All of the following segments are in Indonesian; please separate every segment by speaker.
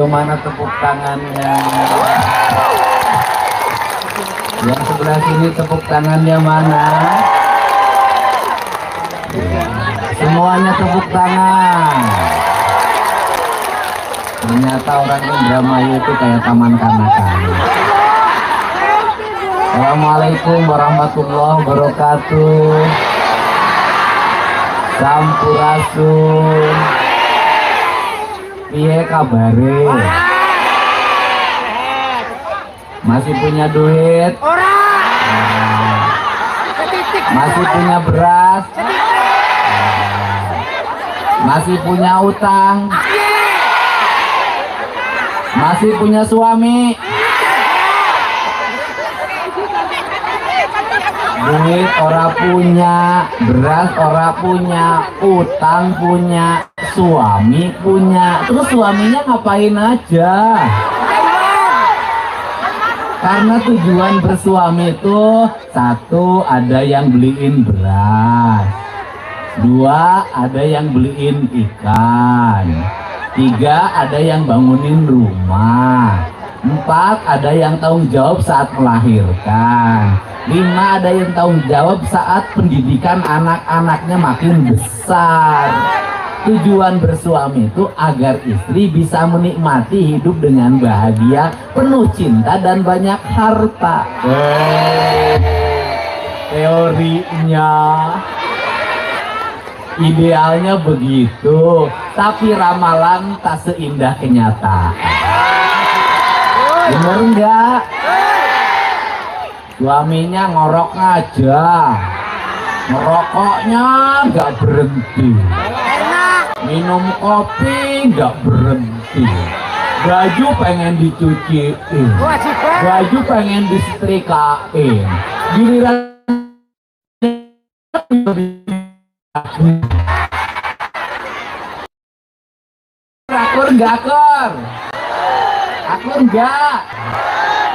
Speaker 1: Ayo mana tepuk tangannya? Yang sebelah sini tepuk tangannya mana? Semuanya tepuk tangan. Ternyata orang Indramayu itu kayak taman kanak-kanak. Assalamualaikum warahmatullahi wabarakatuh. Sampurasun. Piye kabare? Masih punya duit? Masih punya beras? Masih punya utang? Masih punya suami? Duit ora punya, beras ora punya, utang punya, suami punya. Terus suaminya ngapain aja? Karena tujuan bersuami itu, satu, ada yang beliin beras, dua, ada yang beliin ikan, tiga, ada yang bangunin rumah, empat, ada yang tanggung jawab saat melahirkan, lima, ada yang tanggung jawab saat pendidikan anak-anaknya makin besar. Tujuan bersuami itu agar istri bisa menikmati hidup dengan bahagia, penuh cinta dan banyak harta. Teorinya, idealnya begitu, tapi ramalan tak seindah kenyataan. Bener enggak? Suaminya ngorok aja, ngerokoknya nggak berhenti, minum kopi nggak berhenti, baju pengen dicuciin, baju pengen disetrikain, giliran akur nggak akur, akur nggak.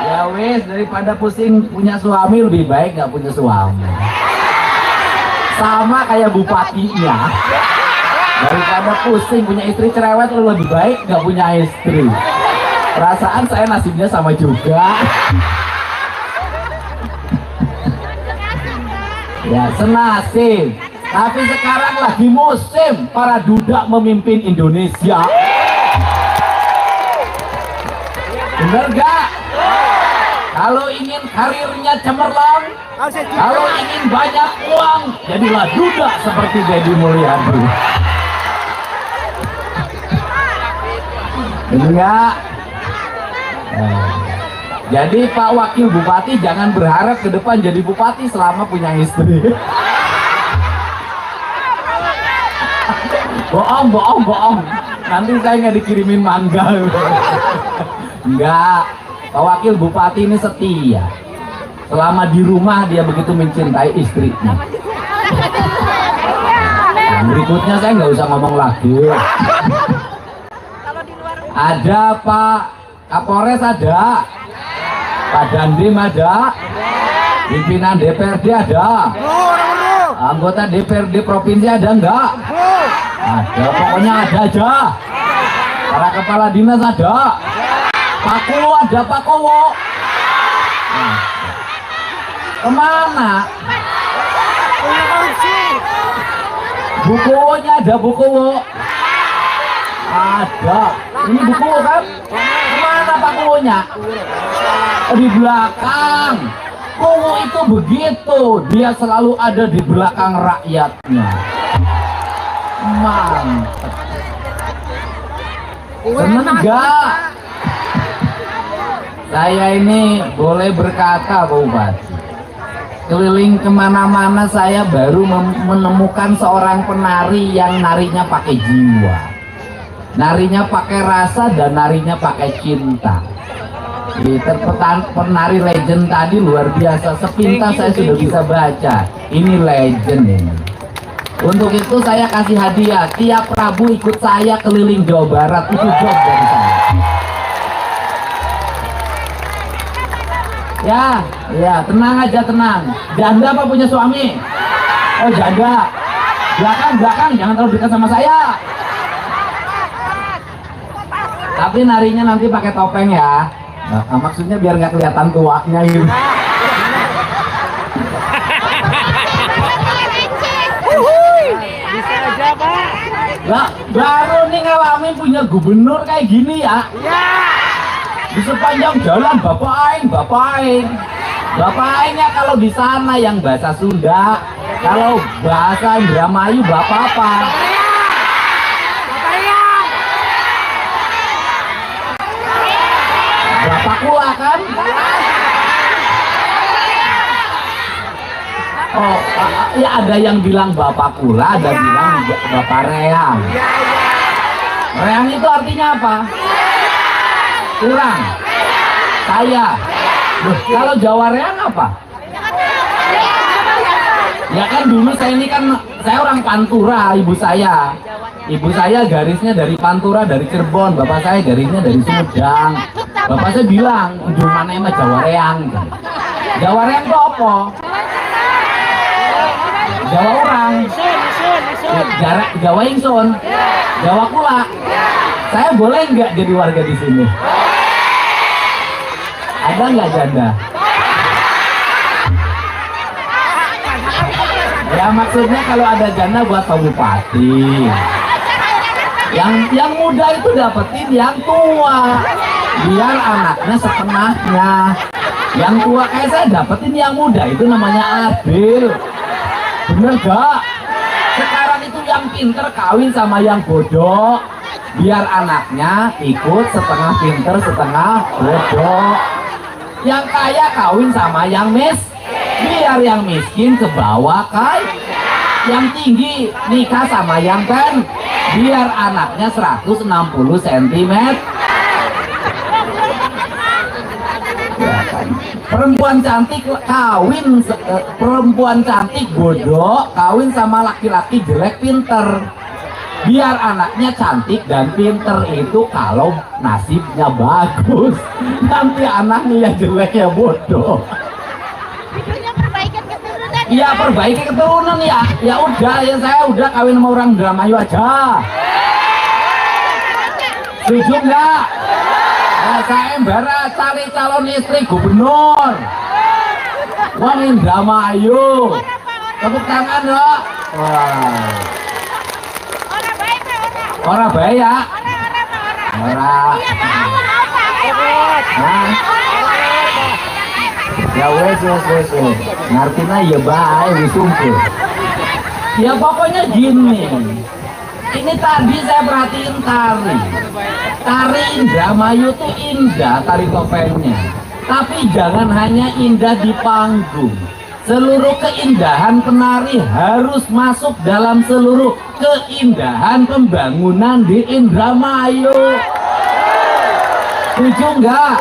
Speaker 1: Ya wes, daripada pusing punya suami, lebih baik nggak punya suami. Sama kayak bupatinya, daripada pusing punya istri cerewet, lebih baik nggak punya istri. Perasaan saya nasibnya sama juga. Ya senasib. Tapi sekarang lagi musim para duda memimpin Indonesia. Bener gak? Kalau ingin karirnya cemerlang, kalau ingin banyak uang, jadilah duda seperti Deddy Mulyadi. Enggak. Jadi Pak Wakil Bupati jangan berharap ke depan jadi bupati selama punya istri. Bohong, bohong, bohong. Nanti saya nggak dikirimin mangga. Enggak. Pak Wakil Bupati ini setia. Selama di rumah dia begitu mencintai istrinya. Nah, berikutnya saya nggak usah ngomong lagi. Ada Pak Kapolres, ada Pak Dandim, ada pimpinan DPRD, ada anggota DPRD provinsi, ada enggak? Ada, pokoknya ada aja. Para kepala dinas ada. Pak Kowo ada, Pak Kowo. Kemana? Bu Kowonya ada, Bu Kowo. Ada. Ini Bu Kowo kan? Kemana Pak Kowonya? Di belakang. Kowo itu begitu. Dia selalu ada di belakang rakyatnya. Mantap. Seneng enggak? Saya ini boleh berkata Pak Bupati, keliling kemana-mana saya baru menemukan seorang penari yang narinya pakai jiwa, narinya pakai rasa, dan narinya pakai cinta. Penari legend tadi luar biasa, sepintas saya sudah bisa baca. Ini legend ini. Untuk itu saya kasih hadiah, tiap Rabu ikut saya keliling Jawa Barat, itu job dari saya. Ya, tenang aja, tenang. Janda apa punya suami? Oh janda. Belakang, jangan terlalu dekat sama saya. Tapi narinya nanti pakai topeng ya. Nah, maksudnya biar nggak kelihatan tuanya gitu.
Speaker 2: Bisa aja, Pak.
Speaker 1: Lah, baru nih ngalamin punya gubernur kayak gini ya. Di sepanjang jalan Bapak Aing, Bapak Aing. Bapak Aingnya kalau di sana yang bahasa Sunda, kalau bahasa Indramayu Bapak apa? Bapak Kula kan? Oh, ya ada yang bilang Bapak Kula, ada bilang Bapak Reang. Reang itu artinya apa? Kurang. Saya. Loh, kalau Jawa Reang apa? Ya kan dulu saya ini kan, saya orang Pantura, ibu saya. Ibu saya garisnya dari Pantura, dari Cirebon. Bapak saya garisnya dari Sumedang. Bapak saya bilang, udah mana emang Jawa Reang. Jawa Reang itu apa? Jawa orang. Jawa Ingsun. Jawa Kula. Saya boleh nggak jadi warga di sini? Ada nggak janda? Ya maksudnya kalau ada janda buat Pak Bupati. Yang muda itu dapetin yang tua, biar anaknya setengahnya. Yang tua kayak saya dapetin yang muda, itu namanya adil. Bener gak? Sekarang itu yang pinter kawin sama yang bodoh, biar anaknya ikut setengah pinter setengah bodoh. Yang kaya kawin sama yang biar yang miskin ke bawah kaya. Yang tinggi nikah sama yang biar anaknya 160 cm. Perempuan cantik kawin, perempuan cantik bodoh kawin sama laki-laki jelek pinter, biar anaknya cantik dan pinter. Itu kalau nasibnya bagus. Nanti anaknya ya jelek ya bodoh. Iya, perbaiki keturunan ya. Ya udah, ya saya udah kawin sama orang Indramayu aja. Setuju nggak? Nah, saya embara cari calon istri gubernur. Wong Indramayu. Tepuk tangan loh. Wah. Orang baik ya. Orang. Ya wes. Ngartina ya baik disungkul. Ya pokoknya gini. Ini tadi saya perhatiin tari Indramayu tuh indah tari topengnya. Tapi jangan hanya indah di panggung. Seluruh keindahan penari harus masuk dalam seluruh keindahan pembangunan di Indramayu. Setuju nggak?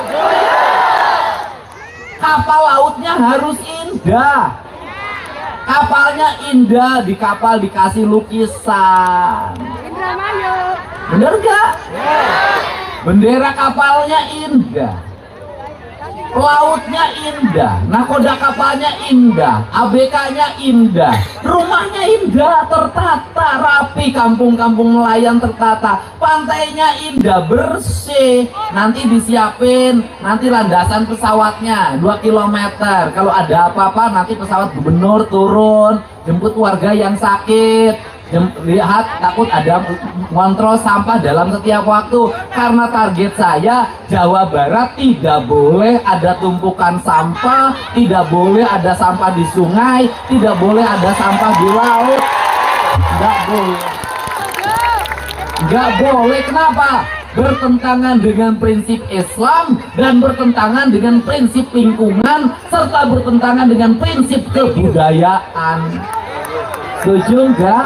Speaker 1: Kapal lautnya harus indah. Kapalnya indah, di kapal dikasih lukisan. Bener gak? Bendera kapalnya indah, lautnya indah, nakoda kapalnya indah, ABK-nya indah, rumahnya indah, tertata, rapi, kampung-kampung nelayan tertata, pantainya indah, bersih. Nanti disiapin, nanti landasan pesawatnya 2 km. Kalau ada apa-apa nanti pesawat gubernur turun, jemput warga yang sakit. Lihat, takut ada ngontrol sampah dalam setiap waktu. Karena target saya Jawa Barat tidak boleh ada tumpukan sampah, tidak boleh ada sampah di sungai, tidak boleh ada sampah di laut. Nggak boleh. Nggak boleh, kenapa? Bertentangan dengan prinsip Islam dan bertentangan dengan prinsip lingkungan serta bertentangan dengan prinsip kebudayaan. Setuju nggak?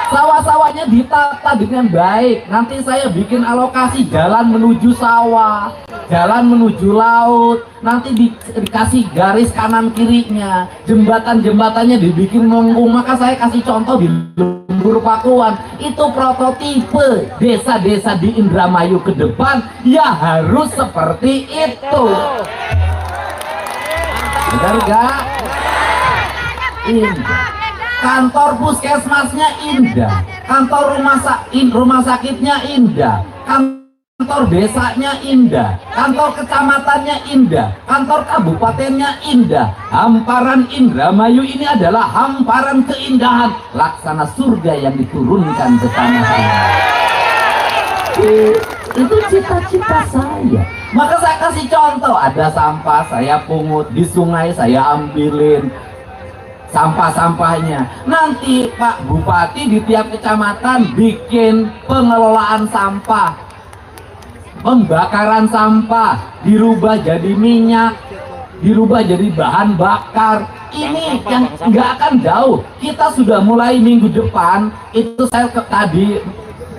Speaker 1: Sawah-sawahnya ditata dengan baik. Nanti saya bikin alokasi jalan menuju sawah, jalan menuju laut. Nanti dikasih garis kanan kirinya, jembatan-jembatannya dibikin melengkung. Maka saya kasih contoh di Lembur Pakuan. Itu prototipe desa-desa di Indramayu ke depan ya harus seperti itu. Benar gak? Indah. Kantor puskesmasnya indah, kantor rumah sakitnya indah, kantor kantor desanya indah, kantor kecamatannya indah, kantor kabupatennya indah. Hamparan Indramayu ini adalah hamparan keindahan, laksana surga yang diturunkan ke tanah air. Itu cita-cita saya. Maka saya kasih contoh, ada sampah saya pungut, di sungai saya ambilin sampah-sampahnya. Nanti Pak Bupati di tiap kecamatan bikin pengelolaan sampah, pembakaran sampah, dirubah jadi minyak, dirubah jadi bahan bakar. Ini yang nggak akan jauh. Kita sudah mulai minggu depan. Itu saya tadi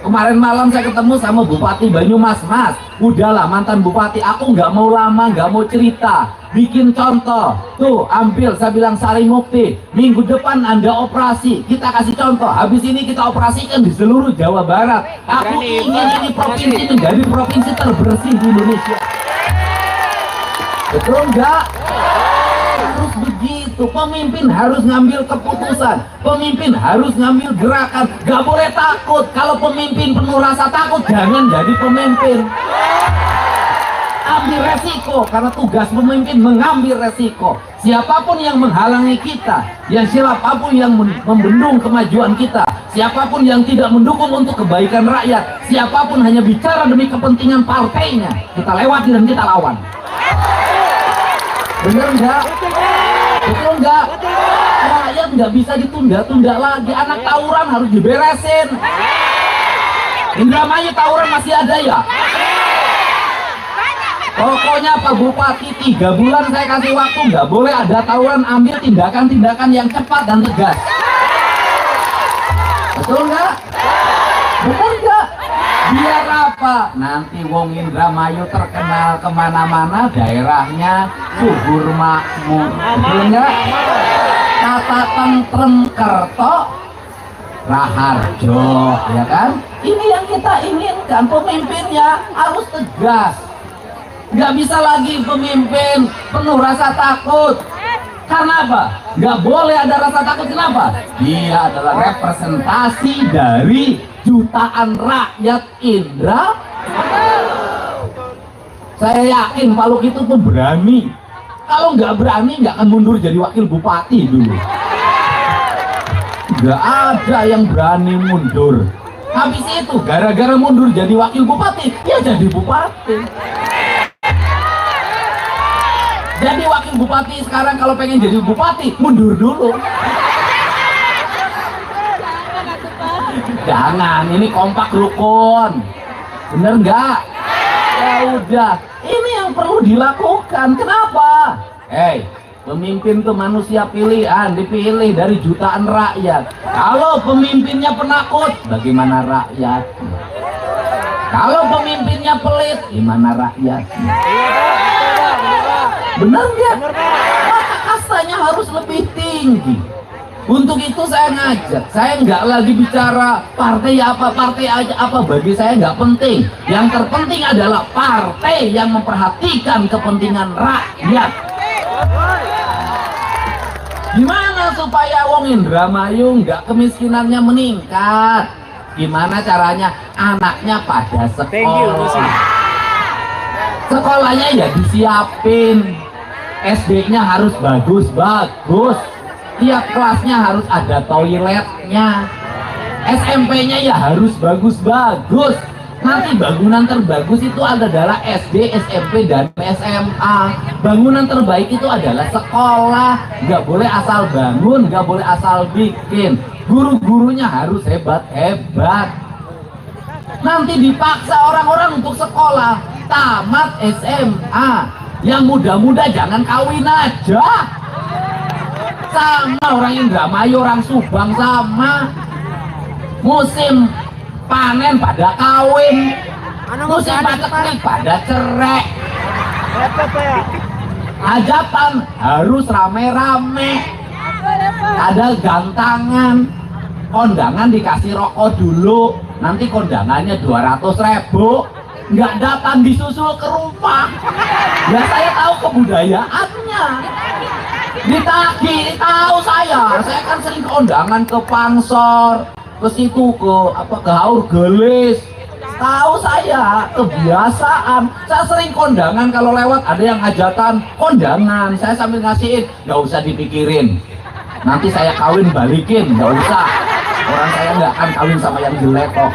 Speaker 1: kemarin malam saya ketemu sama Bupati Banyumas. Mas, udahlah mantan Bupati, aku nggak mau lama, nggak mau cerita, bikin contoh. Tuh ambil, saya bilang Sari Mukti, minggu depan Anda operasi, kita kasih contoh. Habis ini kita operasikan di seluruh Jawa Barat. Aku ingin ini provinsi menjadi provinsi terbersih di Indonesia. Betul nggak? Harus begitu. Pemimpin harus ngambil keputusan, pemimpin harus ngambil gerakan. Gak boleh takut. Kalau pemimpin penuh rasa takut, jangan jadi pemimpin. Ambil resiko, karena tugas pemimpin mengambil resiko. Siapapun yang menghalangi kita, siapapun yang membendung kemajuan kita, siapapun yang tidak mendukung untuk kebaikan rakyat, siapapun hanya bicara demi kepentingan partainya, kita lewati dan kita lawan. Bener nggak? Betul nggak? Rakyat nggak bisa ditunda-tunda lagi. Anak tawuran harus diberesin. Indramayu tawuran masih ada ya? Pokoknya Pak Bupati 3 bulan saya kasih waktu, nggak boleh ada tawuran. Ambil tindakan-tindakan yang cepat dan tegas. Betul nggak? Betul nggak? Biar apa? Nanti wong Indramayu terkenal kemana-mana, daerahnya subur makmur. Betul nggak? Kata tentrem Kerto Raharjo, ya kan? Ini yang kita inginkan. Pemimpinnya harus tegas. Nggak bisa lagi pemimpin penuh rasa takut. Karena apa? Nggak boleh ada rasa takut. Kenapa? Dia adalah representasi dari jutaan rakyat Indra. Saya yakin Pak Luk itu tuh berani. Kalau nggak berani nggak akan mundur jadi wakil bupati dulu. Nggak ada yang berani mundur. Habis itu gara-gara mundur jadi wakil bupati, ya jadi bupati. Jadi wakil bupati sekarang kalau pengen jadi bupati mundur dulu. Jangan, ini kompak rukun. Bener nggak? Ya udah, ini yang perlu dilakukan. Kenapa? Pemimpin tuh manusia pilihan, dipilih dari jutaan rakyat. Kalau pemimpinnya penakut, bagaimana rakyat? Kalau pemimpinnya pelit, gimana rakyat? Benar nggak? Maka kastanya harus lebih tinggi. Untuk itu saya ngajak, saya nggak lagi bicara partai aja apa, bagi saya nggak penting. Yang terpenting adalah partai yang memperhatikan kepentingan rakyat. Gimana supaya wong Indramayu nggak kemiskinannya meningkat? Gimana caranya? Anaknya pada sekolah. Sekolahnya ya disiapin. SD-nya harus bagus-bagus. Tiap kelasnya harus ada toiletnya. SMP-nya ya harus bagus-bagus. Nanti bangunan terbagus itu adalah SD, SMP, dan SMA. Bangunan terbaik itu adalah sekolah. Nggak boleh asal bangun, nggak boleh asal bikin. Guru-gurunya harus hebat-hebat. Nanti dipaksa orang-orang untuk sekolah, tamat SMA. Yang muda-muda jangan kawin aja. Sama orang Indramayu, orang Subang sama. Musim panen pada kawin, musim paceklik pada cerai. Hajatan harus rame-rame, ada gantangan, kondangan dikasih rokok dulu, nanti kondangannya 200.000, nggak datang disusul ke rumah. Ya saya tahu kebudayaannya, ditagih, tahu saya kan sering kondangan ke Pansor, ke situ ke Haur Gelis, Tahu saya, kebiasaan. Saya sering kondangan kalau lewat ada yang hajatan, kondangan. Saya sambil ngasihin, nggak usah dipikirin. Nanti saya kawin balikin, nggak usah. Orang saya nggak akan kawin sama yang jelek kok.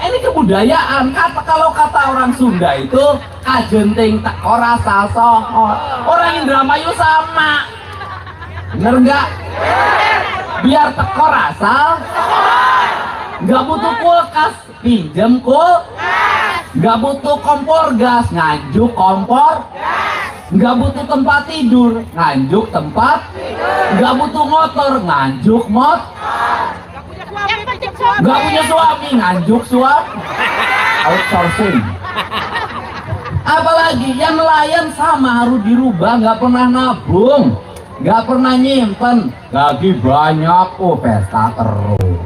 Speaker 1: Ini kebudayaan. Kalau kata orang Sunda itu kajenting teko rasa soho. Orang Indramayu sama. Bener nggak? Biar teko rasa, nggak butuh kulkas, pinjem kulkas. Nggak butuh kompor gas, nganjuk kompor. Nggak butuh tempat tidur, nganjuk tempat. Nggak butuh motor, nganjuk motor. Nggak punya suami, nganjuk suami. Outsourcing. Apalagi yang nelayan sama harus dirubah, nggak pernah nabung, nggak pernah nyimpen, gaji banyak, pesta terus.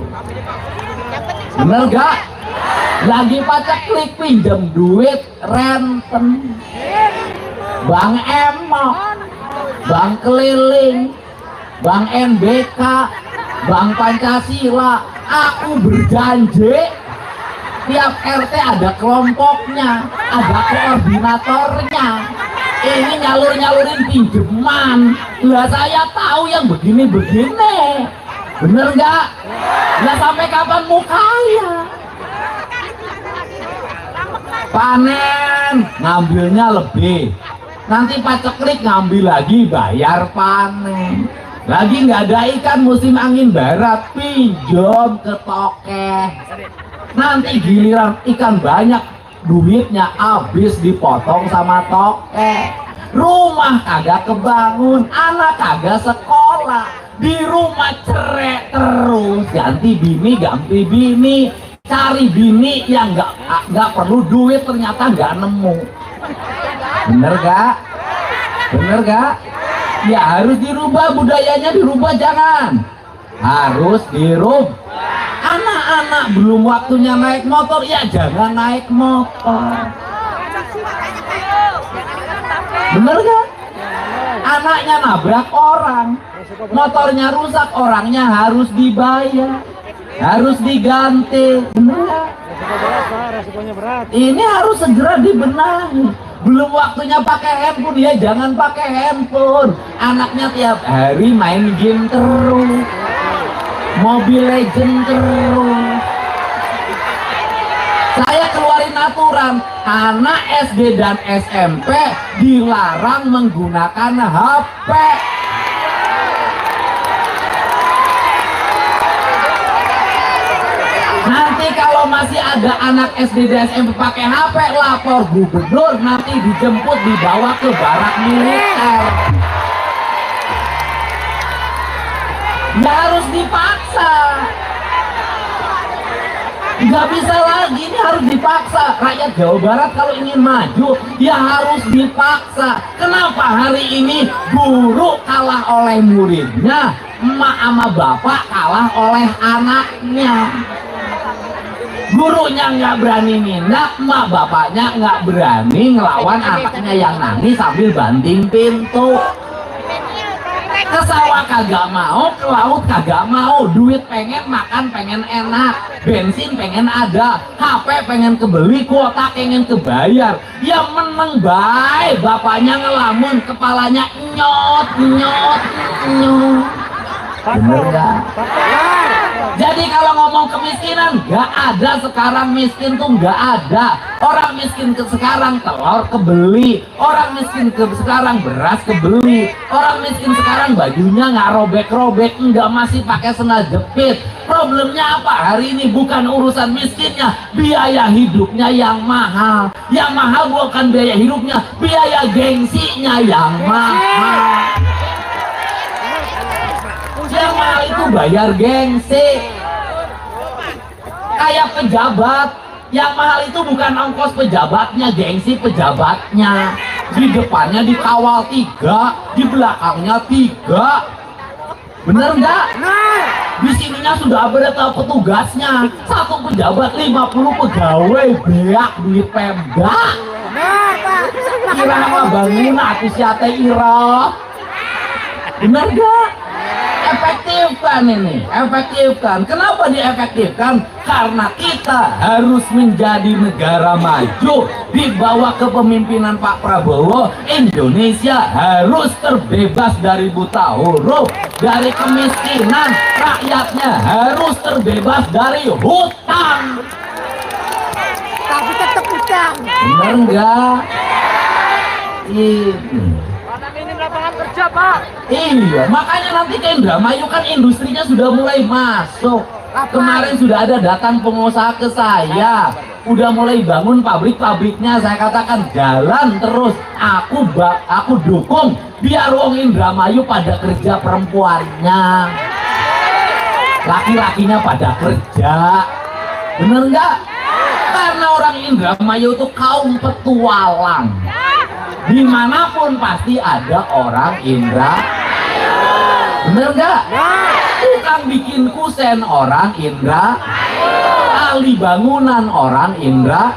Speaker 1: Bener gak? Lagi paceklik pinjam duit renten, Bank Emok, Bank Keliling, Bank NBK, Bank Pancasila. Aku berjanji tiap RT ada kelompoknya, ada koordinatornya. Ini nyalur-nyalurin pinjaman. Lah saya tahu yang begini-begini. Bener nggak? Lah sampai kapan mau kaya? Panen ngambilnya lebih, nanti paceklik ngambil lagi, bayar panen. Lagi nggak ada ikan musim angin barat, pinjam ke tokeh. Nanti giliran ikan banyak, duitnya habis dipotong sama tokeh. Rumah kagak kebangun, anak kagak sekolah, di rumah cerai terus, ganti bini, cari bini yang nggak perlu duit ternyata nggak nemu. Bener gak? Bener gak? Ya harus dirubah, budayanya dirubah, jangan. Harus dirubah. Anak-anak belum waktunya naik motor, ya jangan naik motor. Bener gak? Anaknya nabrak orang, motornya rusak, orangnya harus dibayar, harus diganti. Bener gak? Ini harus segera dibenahi. Belum waktunya pakai handphone, ya jangan pakai handphone. Anaknya tiap hari main game terus, Mobile Legend terus. Saya keluarin aturan, anak SD dan SMP dilarang menggunakan HP. Nanti kalau masih ada anak SD dan SMP pakai HP, lapor gubernur, nanti dijemput dibawa ke barak militer. Ya harus dipaksa. Nggak bisa lagi, ini harus dipaksa. Rakyat Jawa Barat kalau ingin maju, ya harus dipaksa. Kenapa hari ini guru kalah oleh muridnya, emak sama bapak kalah oleh anaknya? Gurunya nggak berani nindak, emak bapaknya nggak berani ngelawan anaknya yang nangis sambil banting pintu. Ke sawah kagak mau, ke laut kagak mau, duit pengen, makan pengen enak, bensin pengen ada, HP pengen kebeli, kuota pengen kebayar. Ya meneng baik, bapaknya ngelamun, kepalanya nyot. Bener gak? Jadi kalau ngomong kemiskinan, gak ada sekarang miskin tuh, gak ada. Orang miskin sekarang telur kebeli, orang miskin sekarang beras kebeli, orang miskin sekarang bajunya nggak robek-robek, enggak, masih pakai sendal jepit. Problemnya apa? Hari ini bukan urusan miskinnya, biaya hidupnya yang mahal. Yang mahal bukan biaya hidupnya, biaya gengsinya yang mahal. Yang mahal itu bayar gengsi. Kayak pejabat, yang mahal itu bukan ongkos pejabatnya, gengsi pejabatnya. Di depannya dikawal 3, di belakangnya 3. Bener nggak? Di sininya sudah ada petugasnya. Satu pejabat 50 pegawai, beak duit Pemda. Kira mah bangun aku siate ira. Bener nggak? Efektifkan ini, efektifkan. Kenapa diefektifkan? Karena kita harus menjadi negara maju di bawah kepemimpinan Pak Prabowo. Indonesia harus terbebas dari buta huruf, dari kemiskinan. Rakyatnya harus terbebas dari hutang.
Speaker 2: Tapi tetap hutang.
Speaker 1: Benar enggak? Ini.
Speaker 2: Minim lapangan kerja, Pak.
Speaker 1: Iya, makanya nanti ke Indramayu kan industrinya sudah mulai masuk. Kemarin sudah ada datang pengusaha ke saya, udah mulai bangun pabrik-pabriknya. Saya katakan jalan terus. Aku dukung biar wong Indramayu pada kerja, perempuannya, laki-lakinya pada kerja. Bener nggak? Karena orang Indramayu itu kaum petualang. Dimanapun pasti ada orang Indra. Bener nggak? Tukang bikin kusen orang Indra, ahli bangunan orang Indra.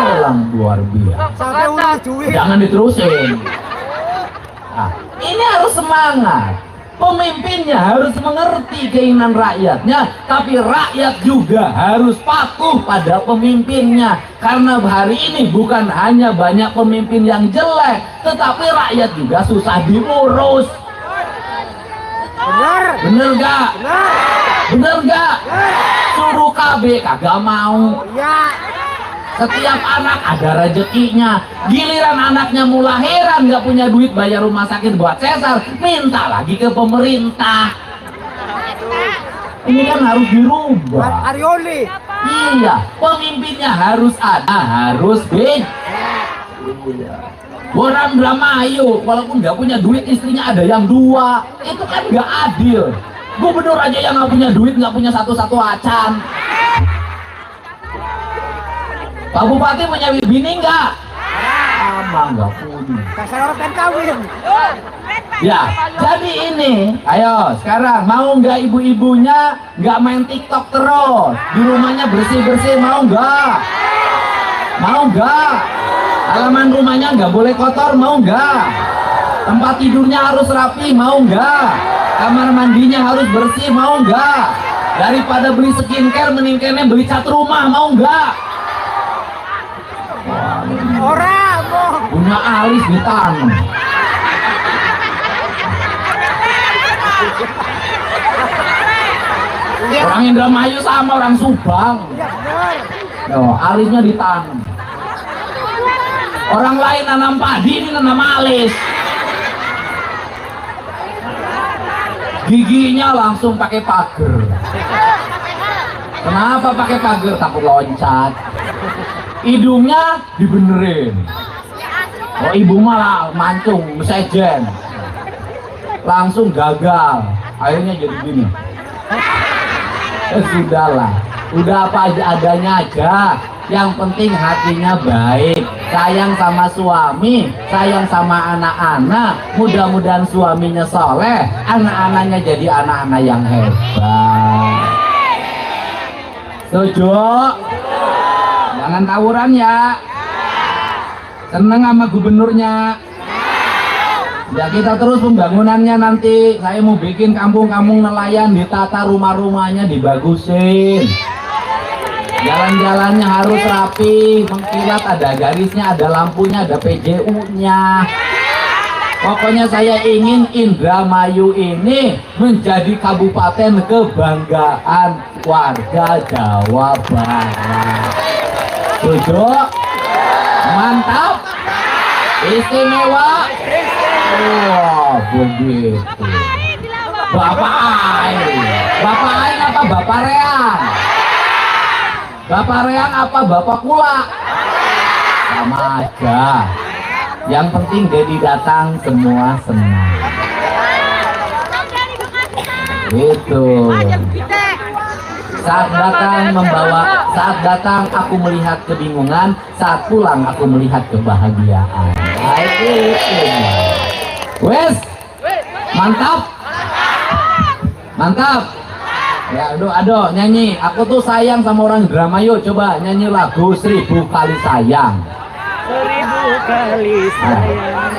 Speaker 1: Orang luar biasa. Jangan diterusin. Nah, ini harus semangat. Pemimpinnya harus mengerti keinginan rakyatnya, tapi rakyat juga harus patuh pada pemimpinnya. Karena hari ini bukan hanya banyak pemimpin yang jelek, tetapi rakyat juga susah diurus.
Speaker 2: Benar.
Speaker 1: Bener gak? Bener gak? Suruh KB kagak mau.
Speaker 2: Ya.
Speaker 1: Setiap anak ada rezekinya. Giliran anaknya mau lahiran nggak punya duit bayar rumah sakit buat sesar, minta lagi ke pemerintah. Ini kan harus dirubah.
Speaker 2: Arioli.
Speaker 1: Iya, pemimpinnya harus ada, harus big. Orang Indramayu walaupun nggak punya duit, istrinya ada yang dua, itu kan nggak adil. Gubernur aja yang nggak punya duit, nggak punya satu-satu acan. Pak Bupati punya bini enggak? Sama enggak punya.
Speaker 2: Dasar orang kan kawin.
Speaker 1: Ya, jadi ini, ayo sekarang mau enggak ibu-ibunya enggak main TikTok terus? Di rumahnya bersih-bersih, mau enggak? Mau enggak? Halaman rumahnya enggak boleh kotor, mau enggak? Tempat tidurnya harus rapi, mau enggak? Kamar mandinya harus bersih, mau enggak? Daripada beli skincare, mendingan beli cat rumah, mau enggak?
Speaker 2: Orang
Speaker 1: Punya alis ditanam. Orang Indramayu sama orang Subang. Oh, alisnya ditanam. Orang lain nanam padi, ini nanam alis. Giginya langsung pakai pagar. Kenapa pakai pagar? Takut loncat. Hidungnya dibenerin. Oh, ibu malah mancung, sejen. Langsung gagal. Akhirnya jadi gini. Sudahlah. Udah apa aja adanya aja. Yang penting hatinya baik. Sayang sama suami, sayang sama anak-anak. Mudah-mudahan suaminya soleh, anak-anaknya jadi anak-anak yang hebat. Setuju? Jangan tawuran ya. Seneng sama gubernurnya. Ya kita terus pembangunannya nanti. Saya mau bikin kampung-kampung nelayan, ditata rumah-rumahnya, dibagusin. Jalan-jalannya harus rapi, mengkilat, ada garisnya, ada lampunya, ada PJU-nya. Pokoknya saya ingin Indramayu ini menjadi kabupaten kebanggaan warga Jawa Barat. Setuju? Mantap? Istimewa? Wah, begitu. Bapak Aing. Bapak Aing apa Bapak Reang? Bapak Reang apa Bapak Kula? Sama aja. Yang penting Dedi datang semua senang. Itu. Saat datang aku melihat kebingungan, saat pulang aku melihat kebahagiaan. Wes, mantap, mantap. Ya, aduh, nyanyi. Aku tuh sayang sama orang Indramayu. Coba nyanyi lagu 1000 kali sayang.
Speaker 2: 1000 kali sayang.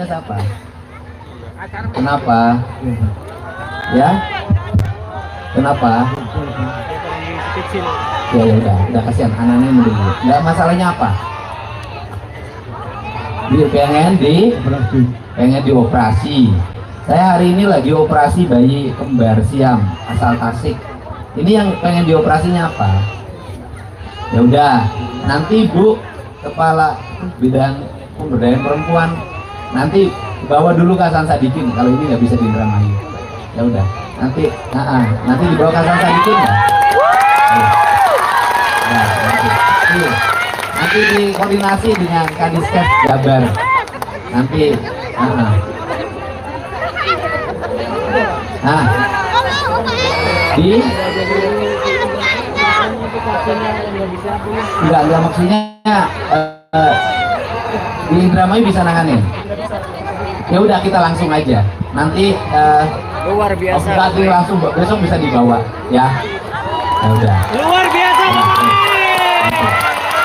Speaker 1: siapa? Kenapa? Ya? Kenapa?
Speaker 2: Kecil.
Speaker 1: Ya udah kasihan anaknya ini dulu. Nggak, masalahnya apa? Pengen dioperasi. Saya hari ini lagi operasi bayi kembar Siam asal Tasik. Ini yang pengen dioperasinya apa? Ya udah, nanti Bu kepala bidang pemberdayaan perempuan nanti bawa dulu ke Hasan Sadikin. Kalau ini nggak bisa di Indramayu. Ya udah, nanti dibawa ke Hasan Sadikin ya. Nanti dikoordinasi dengan Kadiskes Jabar. Nanti enggak maksudnya di Indramayu bisa nanganin. Ya udah kita langsung aja. Nanti
Speaker 2: Luar biasa.
Speaker 1: langsung besok bisa dibawa ya. Ya udah.
Speaker 2: Luar biasa.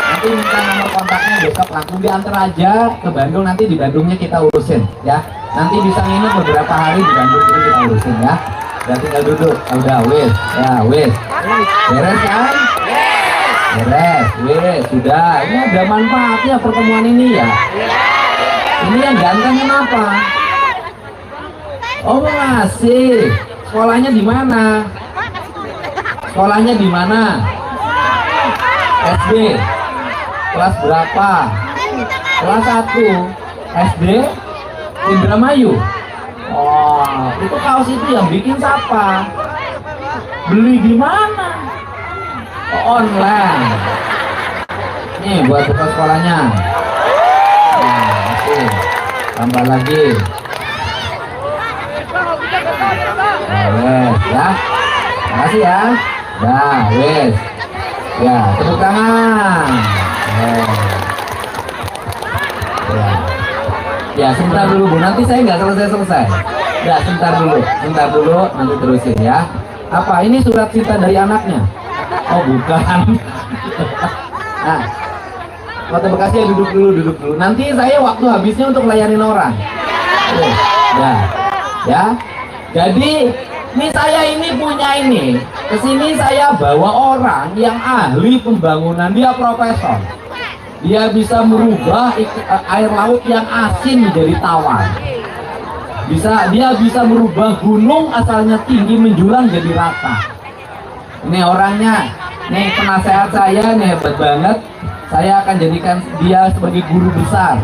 Speaker 1: Nanti minta nomor kontaknya besok langsung diantar aja ke Bandung, nanti di Bandungnya kita urusin ya. Nanti bisa nginep beberapa hari di Bandung itu kita urusin ya. Udah tinggal duduk. Udah wes. Ya wes. Beres kan? Beres. Wes sudah. Ini ada manfaatnya pertemuan ini ya. Ini yang ganteng kenapa? Oh masih. Sekolahnya di mana? Sekolahnya di mana? SD. Kelas berapa? Kelas 1. SD Indramayu. Oh, itu kaos itu yang bikin siapa? Beli di mana? Oh, online. Nih buat buka sekolahnya. Nah, oke. Tambah lagi. Wes ya. Makasih ya. Dah, wes. Ya, tepuk tangan. Ya, sebentar dulu Bu, nanti saya nggak selesai. Ya, sebentar dulu, nanti terusin ya. Apa, ini surat cinta dari anaknya? Oh, bukan. Nah, Kota Bekasi ya duduk dulu. Nanti saya waktu habisnya untuk layanin orang. Ya. Jadi, ini saya ini punya ini. Kesini saya bawa orang yang ahli pembangunan, dia profesor. Dia bisa merubah air laut yang asin menjadi tawar. Dia bisa merubah gunung asalnya tinggi menjulang jadi rata. Ini orangnya, nih penasehat saya nih hebat banget. Saya akan jadikan dia sebagai guru besar.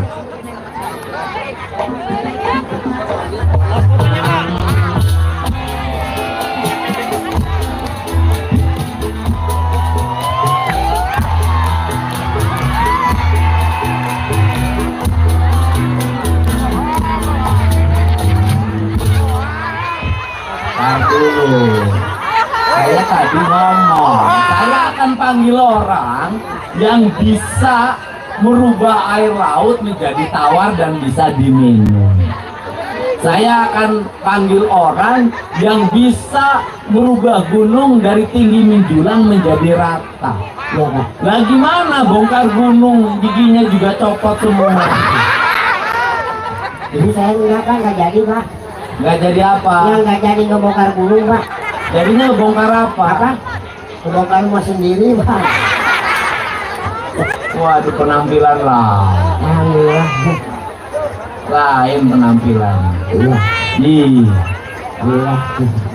Speaker 1: Saya tadi ngomong, saya akan panggil orang yang bisa merubah air laut menjadi tawar dan bisa diminum. Saya akan panggil orang yang bisa merubah gunung dari tinggi menjulang menjadi rata. Nah gimana bongkar gunung, giginya juga copot semua.
Speaker 3: Jadi saya nggak jadi Pak.
Speaker 1: Nggak jadi apa?
Speaker 3: Yang nggak jadi ngebongkar gunung Pak.
Speaker 1: Jadinya bongkar apa?
Speaker 3: Ngebongkar rumah sendiri Pak.
Speaker 1: Waduh, penampilan lah.
Speaker 3: Alhamdulillah.
Speaker 1: Lain penampilan. Iya.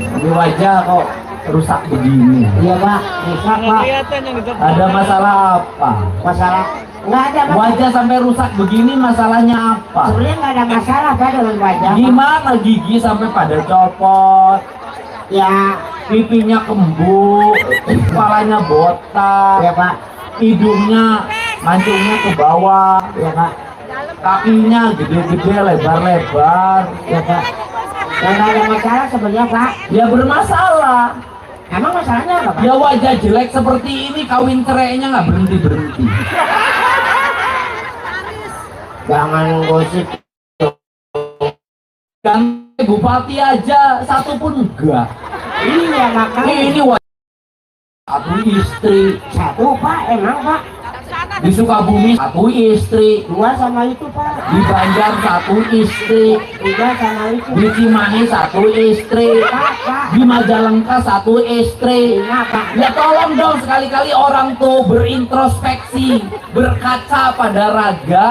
Speaker 1: Ini wajah kok rusak begini.
Speaker 3: Iya Pak, rusak Pak.
Speaker 2: Kelihatan yang depan.
Speaker 1: Ada masalah apa?
Speaker 3: Masalah nggak ada Pak.
Speaker 1: Wajah sampai rusak begini masalahnya apa?
Speaker 3: Sebenarnya nggak ada masalah Pak dengan wajah. Pak.
Speaker 1: Gimana gigi sampai pada copot?
Speaker 3: Ya,
Speaker 1: Pipinya kembung, kepalanya botak,
Speaker 3: ya Pak.
Speaker 1: hidungnya mancungnya ke bawah,
Speaker 3: Ya Pak.
Speaker 1: kakinya gede-gede, lebar-lebar.
Speaker 3: Ya Pak. Yang nggak ada masalah sebenarnya Pak.
Speaker 1: Ya bermasalah.
Speaker 3: Emang masalahnya apa Pak?
Speaker 1: Ya wajah jelek seperti ini kawin cerainya nggak berhenti.
Speaker 3: Jangan gosip.
Speaker 1: Kan bupati aja satu pun enggak.
Speaker 3: Iya makanya.
Speaker 1: Ini wajah satu istri.
Speaker 3: Satu Pak, emang Pak.
Speaker 1: Di Sukabumi 1 istri,
Speaker 3: 2 sama itu Pak.
Speaker 1: di Banjar 1 istri,
Speaker 3: 3 sama itu.
Speaker 1: di Cimahi 1 istri,
Speaker 3: Pak.
Speaker 1: di Majalengka 1 istri.
Speaker 3: Pak.
Speaker 1: Ya tolong dong sekali-kali orang tuh berintrospeksi, berkaca pada raga,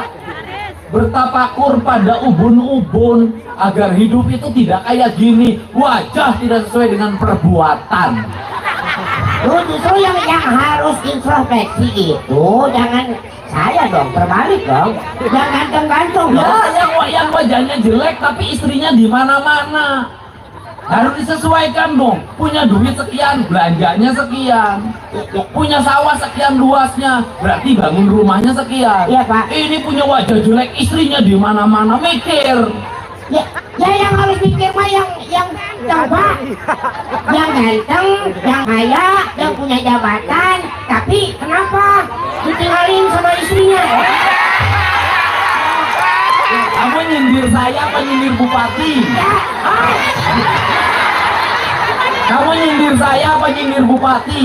Speaker 1: bertapakur pada ubun-ubun, agar hidup itu tidak kayak gini, wajah tidak sesuai dengan perbuatan.
Speaker 3: Lu justru yang harus introspeksi itu jangan saya dong, terbalik dong. Jangan gantung
Speaker 1: Ya,
Speaker 3: dong.
Speaker 1: yang wajahnya jelek tapi istrinya di mana-mana. Harus disesuaikan dong. Punya duit sekian, belanjanya sekian. Punya sawah sekian luasnya, berarti bangun rumahnya sekian.
Speaker 3: Iya, Pak.
Speaker 1: Ini punya wajah jelek, istrinya di mana-mana, mikir.
Speaker 3: Ya yang harus pikir mah yang Pak, yang ganteng, yang kaya, yang punya jabatan, tapi kenapa ditinggalin sama istrinya?
Speaker 1: Kamu nyindir saya apa nyindir bupati? Kamu nyindir saya apa nyindir bupati?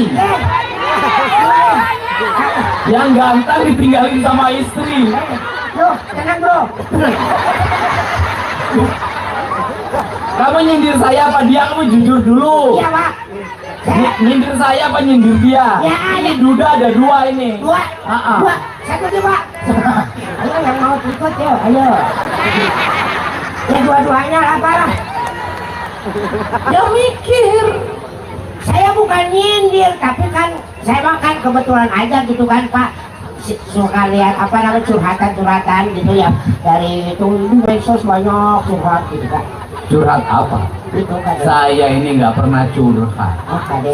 Speaker 1: Yang ganteng ditinggalin sama istri.
Speaker 3: Bro, tenang bro.
Speaker 1: Kamu nyindir saya apa dia? Kamu jujur dulu.
Speaker 3: Iya Pak.
Speaker 1: Nyindir saya apa nyindir dia?
Speaker 3: Ya,
Speaker 1: Ini duda ada 2 ini.
Speaker 3: 2, 2, 1 aja Pak. Ayo yang mau ikut ya, ayo. Ya dua-duanya apa lah.
Speaker 1: Ya mikir.
Speaker 3: Saya bukan nyindir, tapi kan saya makan kebetulan aja gitu kan Pak. Suka lihat apa namanya curhatan gitu ya dari itu medsos banyak curhat gitu Pak.
Speaker 1: Curhat apa?
Speaker 3: Itu kan.
Speaker 1: Saya ini nggak pernah curhat.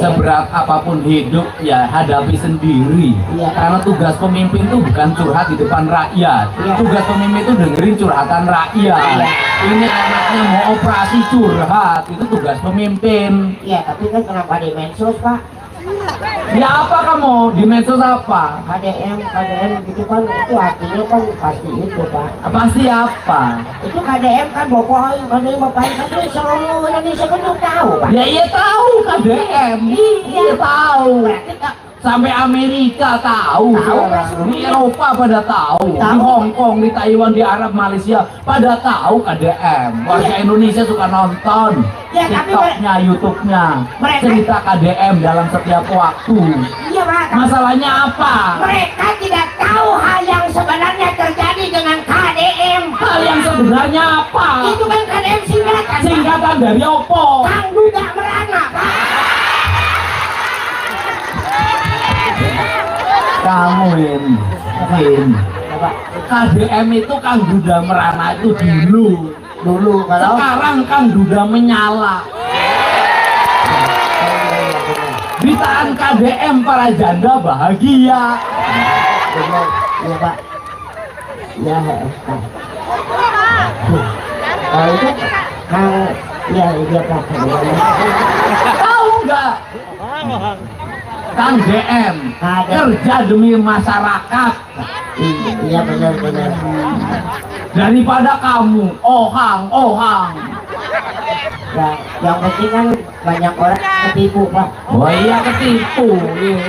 Speaker 1: Seberat apapun hidup ya hadapi sendiri.
Speaker 3: Iya.
Speaker 1: Karena tugas pemimpin itu bukan curhat di depan rakyat.
Speaker 3: Iya.
Speaker 1: Tugas pemimpin itu dengerin curhatan rakyat.
Speaker 3: Iya.
Speaker 1: Ini anaknya mau operasi curhat, itu tugas pemimpin.
Speaker 3: Iya, tapi kan kenapa di medsos Pak?
Speaker 1: Ya apa kamu di medsos apa?
Speaker 3: KDM gitu kan itu artinya kan pasti itu Pak.
Speaker 1: Pasti apa?
Speaker 3: Itu KDM kan KDM bapak kan itu seluruh Indonesia kan udah tahu Pak.
Speaker 1: Ya iya tahu KDM. Iya tahu. Sampai Amerika tahu, di Eropa pada tahu, di Hong Kong, di Taiwan, di Arab, Malaysia pada tahu KDM. Warga Indonesia suka nonton
Speaker 3: Ya, tapi
Speaker 1: TikToknya, YouTube-nya, cerita KDM dalam setiap waktu.
Speaker 3: Iya Pak.
Speaker 1: Masalahnya apa?
Speaker 3: Mereka tidak tahu hal yang sebenarnya terjadi dengan KDM.
Speaker 1: Hal yang sebenarnya apa?
Speaker 3: Itu kan KDM singkatan.
Speaker 1: Singkatan dari opo?
Speaker 3: Kang Duda Merana Pak.
Speaker 1: Kamu ini, KDM itu Kang Duda Merana itu dulu.
Speaker 3: Kalau
Speaker 1: Sekarang Kang Duda menyala. Ditahan KDM para janda bahagia.
Speaker 3: benar, iya Pak. Ya, Pak. Kalau itu Kang, ya iya Pak.
Speaker 1: Tahu nggak? Kang DM kerja demi masyarakat.
Speaker 3: Iya benar.
Speaker 1: Daripada kamu ohang.
Speaker 3: Ya, yang penting kan banyak orang ketipu Pak.
Speaker 1: Oh iya ketipu.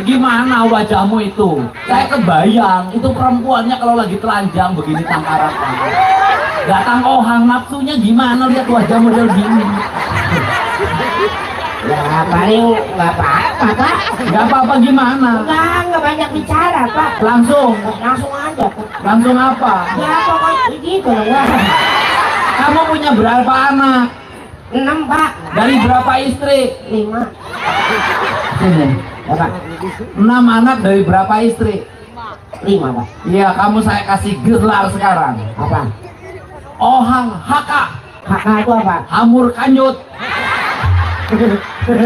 Speaker 1: Gimana wajahmu itu? Saya kebayang itu perempuannya kalau lagi telanjang begini tangkarakan. Datang ohang nafsunya gimana lihat wajah model gini.
Speaker 3: Ya paling nggak apa-apa Pak.
Speaker 1: Nggak apa-apa gimana?
Speaker 3: Nggak banyak bicara Pak.
Speaker 1: Langsung
Speaker 3: Aja Pak.
Speaker 1: Langsung apa?
Speaker 3: Ya pokoknya gitu lah.
Speaker 1: Kamu punya berapa anak?
Speaker 3: 6 Pak.
Speaker 1: Dari berapa istri?
Speaker 3: 5.
Speaker 1: Sini.
Speaker 3: Ya Pak.
Speaker 1: 6 anak dari berapa istri?
Speaker 3: 5 Pak.
Speaker 1: Iya, kamu saya kasih gelar sekarang.
Speaker 3: Apa?
Speaker 1: Ohang haka,
Speaker 3: Kakak itu apa?
Speaker 1: hamur kanyut.